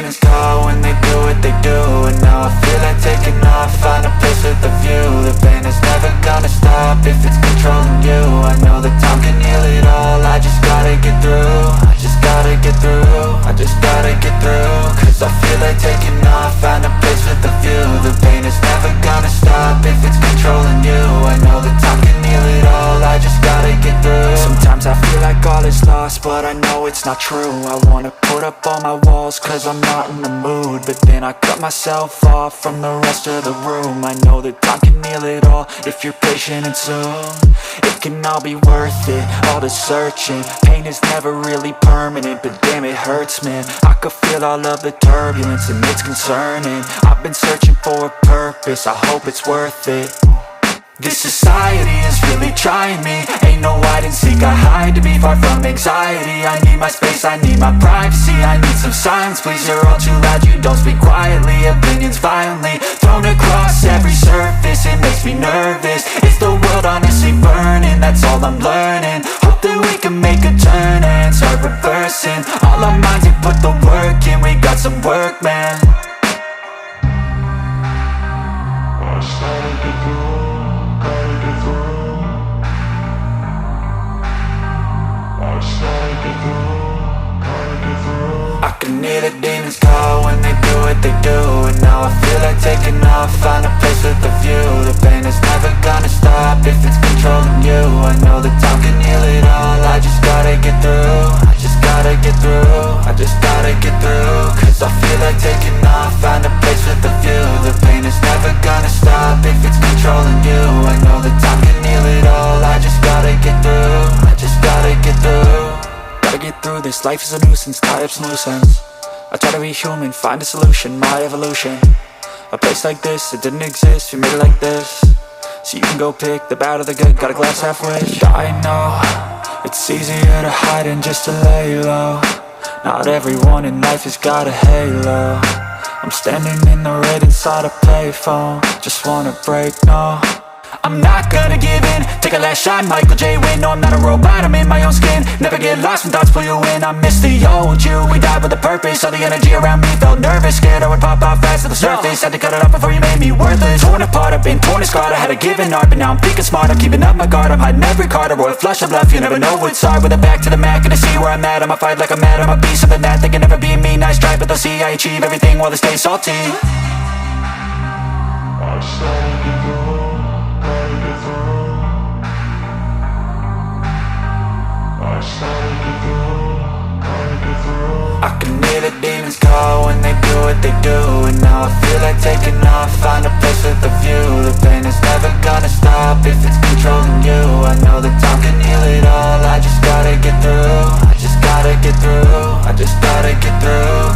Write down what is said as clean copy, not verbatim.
demons call when they do what they do. And now I feel like taking off, find a place with a view. The pain is never gonna stop if it's controlling you. I know that time can heal it all, I just gotta get through. I just gotta get through, I just gotta get through. Cause I feel like taking off, find a place with a view. The pain is never gonna stop if it's controlling you. I know that time can heal it all, I just gotta get through. Sometimes I feel like all is lost, but I know it's not true. I wanna put up all my walls cause I'm not in the mood, but then I cut myself off from the rest of the room. I know that time can heal it all if you're patient and soon. It can all be worth it, all the searching. Pain is never really permanent, but damn it hurts, man. I could feel all of the turbulence and it's concerning. I've been searching for a purpose, I hope it's worth it. This society is really trying me. Ain't no hide and seek, I hide to be far from anxiety. I need my space, I need my privacy. I need some silence, please, you're all too loud. You don't speak quietly, opinions violently thrown across every surface. It makes me nervous, is the world honestly burning? That's all I'm learning. Hope that we can make a turn and start reversing. All our minds and put the work in, we got some work, man. I started to grow. I can hear the demons call when they do what they do. And now I feel like taking off, find a place with a view. The pain is never gonna stop if it's controlling you. I know that time can heal it all, I just gotta get through. I just gotta get through, I just gotta get through. Cause I feel like taking off, find a place with a view. The pain is never gonna stop if it's controlling you. I know that time can heal it all, I just gotta get through. I just gotta get through. Gotta get through this, life is a nuisance, tie up some loose ends. I try to be human, find a solution, my evolution. A place like this, it didn't exist, we made it like this. So you can go pick the bad or the good, got a glass halfway. I know, it's easier to hide than just to lay low. Not everyone in life has got a halo. I'm standing in the red inside a payphone. Just wanna break, no, I'm not gonna give in. Take a last shot, Michael J. Win. No, I'm not a robot, I'm in my own skin. Never get lost when thoughts pull you in. I miss the old you, we died with a purpose. All the energy around me felt nervous, scared I would pop off fast to the surface. Had to cut it off before you made me worthless. Torn apart, I've been torn and scarred. I had a given art, but now I'm thinking smart. I'm keeping up my guard, I'm hiding every card. A royal flush of love, you never know what's hard. With a back to the mat, gonna see where I'm at. I'ma fight like I'm mad, I'ma be something that they can never be me. Nice try, but they'll see I achieve everything while they stay salty. I started to grow. I can hear the demons call when they do what they do. And now I feel like taking off, find a place with a view. The pain is never gonna stop if it's controlling you. I know that time can heal it all, I just gotta get through. I just gotta get through, I just gotta get through.